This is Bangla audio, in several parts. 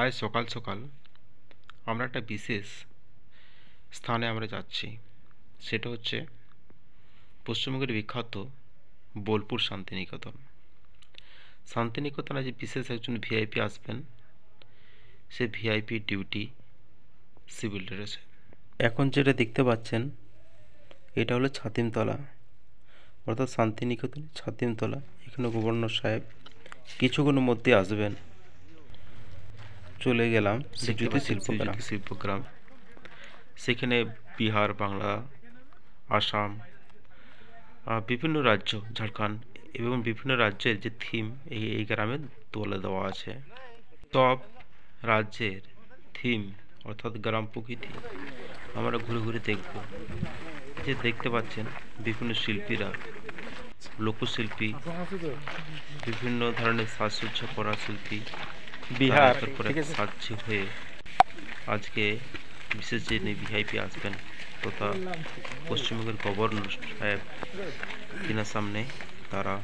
আজ সকাল সকাল আমরা একটা বিশেষ স্থানে আমরা যাচ্ছি। সেটা হচ্ছে পশ্চিমবঙ্গের বিখ্যাত বোলপুর শান্তিনিকেতন। শান্তিনিকেতনে যে বিশেষ একজন ভিআইপি আসবেন, সে ভিআইপি ডিউটি সিভিল ড্রেসে। এখন যেটা দেখতে পাচ্ছেন, এটা হলো ছাতিমতলা, অর্থাৎ শান্তিনিকেতন ছাতিমতলা। এখানে গভর্নর সাহেব কিছুক্ষণের মধ্যে আসবেন। চলে গেলাম জ্যোতি শিল্পগ্রাম। সেখানে বিহার, বাংলা, আসাম, বিভিন্ন রাজ্য, ঝাড়খণ্ড এবং বিভিন্ন রাজ্যের যে থিম এই গ্রামে তুলে দেওয়া আছে। সব রাজ্যের থিম অর্থাৎ গ্রাম প্রকৃতি আমরা ঘুরে ঘুরে দেখব। যে দেখতে পাচ্ছেন বিভিন্ন শিল্পীরা, লোকশিল্পী, বিভিন্ন ধরনের সাজসজ্জা করা শিল্পী বিহার থেকে সাজ্জি হয়ে আজকে বিশেষ যে ভিআইপি আসবেন তথা পশ্চিমবঙ্গের গভর্নর সাহেব, তিনার সামনে তারা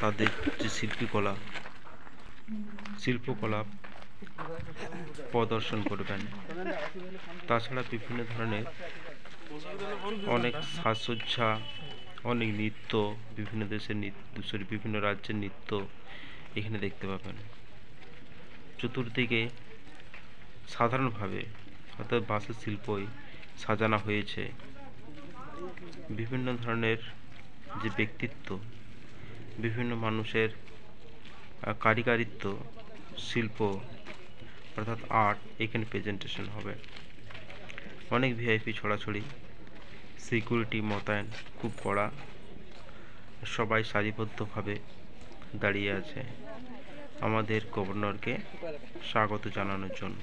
তাদের যে শিল্পকলা প্রদর্শন করবেন। তাছাড়া বিভিন্ন ধরনের অনেক সাজসজ্জা, অনেক নৃত্য, বিভিন্ন দেশের বিভিন্ন রাজ্যের নৃত্য এখানে দেখতে পাবেন। চতুর্দিকে সাধারণভাবে অর্থাৎ বাঁশের শিল্পই সাজানো হয়েছে। বিভিন্ন ধরনের যে ব্যক্তিত্ব, বিভিন্ন মানুষের কারিগরিত্ব, শিল্প অর্থাৎ আর্ট এখানে প্রেজেন্টেশন হবে। অনেক ভিআইপি ছড়াছড়ি, সিকিউরিটি মোতায়েন খুব কড়া, সবাই সারিবদ্ধভাবে দাঁড়িয়ে আছে আমাদের গভর্নরকে স্বাগত জানানোর জন্য।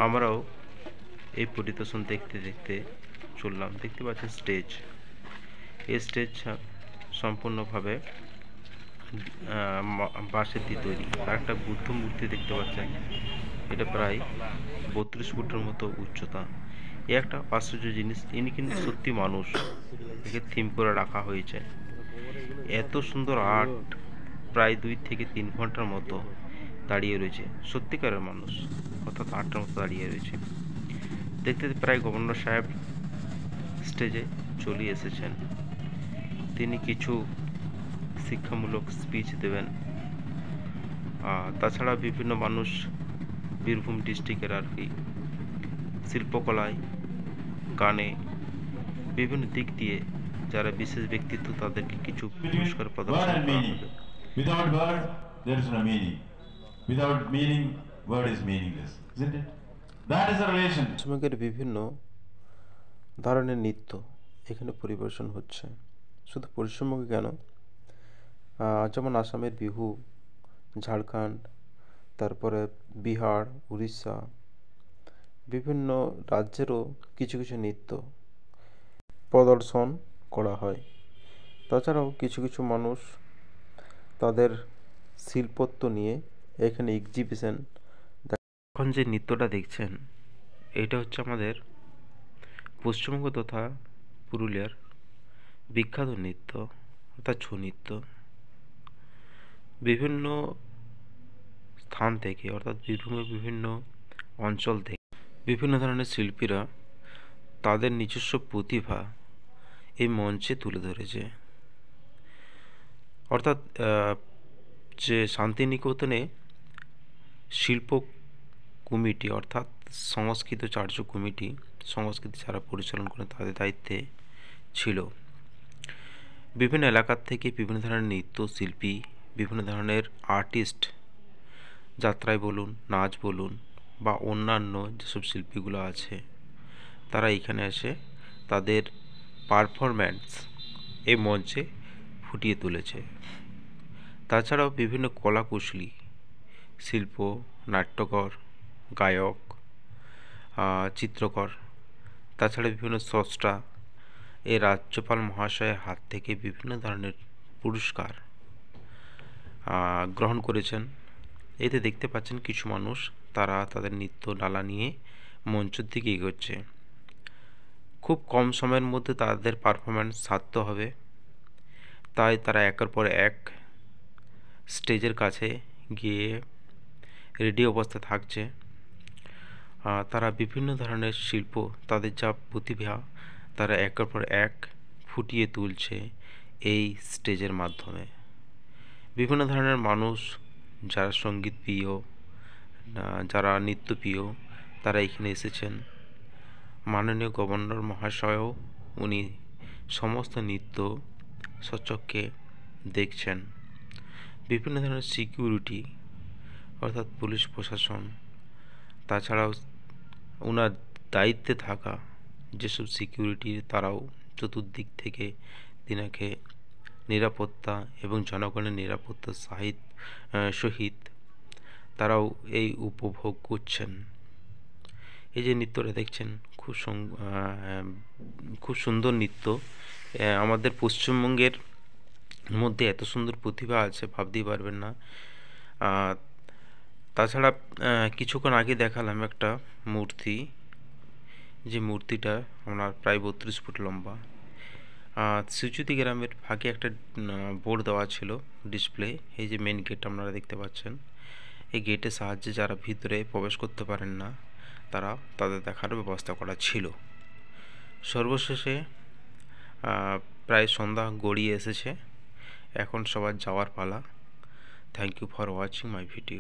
আমরাও এই পরিদর্শন দেখতে দেখতে চললাম। দেখতে পাচ্ছেন স্টেজ, এই স্টেজ সম্পূর্ণভাবে বাঁশের দিয়ে তৈরি। আর একটা বুদ্ধ মূর্তি দেখতে পাচ্ছেন, এটা প্রায় 32 ফুটের মতো উচ্চতা। এ একটা আশ্চর্য জিনিস, ইনি কিন্তু সত্যি মানুষ, একে থিম করে রাখা হয়েছে। এত সুন্দর আর্ট প্রায় 2 থেকে 3 ঘন্টার মতো দাঁড়িয়ে রয়েছে, সত্যিকারের মানুষ অর্থাৎ আর্টের মতো দাঁড়িয়ে রয়েছে। দেখতে প্রায় গভর্নর সাহেব স্টেজে চলে এসেছেন। তিনি কিছু শিক্ষামূলক স্পিচ দেবেন। তাছাড়া বিভিন্ন মানুষ বীরভূম ডিস্ট্রিক্টের আর কি শিল্পকলায়, গানে, বিভিন্ন দিক দিয়ে যারা বিশেষ ব্যক্তিত্ব তাদেরকে কিছু পুরস্কার প্রদর্শন করা হবে। Without word, there is no meaning. Without meaning, word is meaningless, isn't it? That is the relation. পশ্চিমবঙ্গের বিভিন্ন ধরনের নৃত্য এখানে পরিবেশন হচ্ছে। শুধু পশ্চিমবঙ্গে কেন, যেমন আসামের বিহু, ঝাড়খণ্ড, তারপরে বিহার, উড়িষ্যা, বিভিন্ন রাজ্যেরও কিছু কিছু নৃত্য প্রদর্শন করা হয়। তাছাড়াও কিছু কিছু মানুষ তাদের শিল্পত্ব নিয়ে এখানে এক্সিবিশন। এখন যে নৃত্যটা দেখছেন, এটা হচ্ছে আমাদের পশ্চিমবঙ্গ তথা পুরুলিয়ার বিখ্যাত নৃত্য অর্থাৎ ছৌ নৃত্য। বিভিন্ন স্থান থেকে অর্থাৎ বীরভূমের বিভিন্ন অঞ্চল থেকে বিভিন্ন ধরনের শিল্পীরা তাদের নিজস্ব প্রতিভা এই মঞ্চে তুলে ধরেছে। অর্থাৎ যে শান্তিনিকেতনে শিল্প কমিটি অর্থাৎ সংস্কৃতাচার্য কমিটি, সংস্কৃতি যারা পরিচালন করে তাদের দায়িত্বে ছিল। বিভিন্ন এলাকার থেকে বিভিন্ন ধরনের নৃত্যশিল্পী, বিভিন্ন ধরনের আর্টিস্ট, যাত্রায় বলুন, নাচ বলুন বা অন্যান্য যেসব শিল্পীগুলো আছে, তারা এখানে এসে তাদের পারফরম্যান্স এই মঞ্চে ফুটিয়ে তুলেছে। তাছাড়াও বিভিন্ন কলাকুশলী, শিল্প, নাট্যকর, গায়ক, চিত্রকর, তাছাড়া বিভিন্ন স্রষ্টা এই রাজ্যপাল মহাশয়ের হাত থেকে বিভিন্ন ধরনের পুরস্কার গ্রহণ করেছেন। এতে দেখতে পাচ্ছেন কিছু মানুষ তারা তাদের নৃত্য ডালা নিয়ে মঞ্চের দিকে এগোচ্ছে। খুব কম সময়ের মধ্যে তাদের পারফরম্যান্স সারতে হবে, তাই তারা একের পর এক স্টেজের কাছে গিয়ে রেডি অবস্থায় থাকছে। তারা বিভিন্ন ধরনের শিল্প, তাদের যা প্রতিভা তারা একের পর এক ফুটিয়ে তুলছে এই স্টেজের মাধ্যমে। বিভিন্ন ধরনের মানুষ, যারা সঙ্গীত প্রিয়, যারা নৃত্যপ্রিয়, তারা এখানে এসেছেন। মাননীয় গভর্নর মহাশয়ও উনি সমস্ত নৃত্য স্বচক্ষে দেখছেন। বিভিন্ন ধরনের সিকিউরিটি অর্থাৎ পুলিশ প্রশাসন, তাছাড়াও ওনার দায়িত্বে থাকা যেসব সিকিউরিটি, তারাও চতুর্দিক থেকে তিনাকে নিরাপত্তা এবং জনগণের নিরাপত্তার সহিত তারাও এই উপভোগ করছেন। এই যে নৃত্যটা দেখছেন খুব সুন্দর নৃত্য। আমাদের পশ্চিমবঙ্গের মধ্যে এত সুন্দর প্রতিভা আছে ভাবতেই পারবেন না। তাছাড়া কিছুক্ষণ আগে দেখালাম একটা মূর্তি, যে মূর্তিটা আপনার প্রায় 32 ফুট লম্বা। শিবজ্যোতি গ্রামের ফাঁকে একটা বোর্ড দেওয়া ছিল ডিসপ্লে। এই যে মেন গেট আপনারা দেখতে পাচ্ছেন, এই গেটের সাহায্যে যারা ভিতরে প্রবেশ করতে পারেন না তাদের দেখার ব্যবস্থা করা ছিল। সর্বশেষে প্রায় সন্ধ্যা গড়িয়ে এসেছে, এখন সবার যাওয়ার পালা। Thank you for watching my video.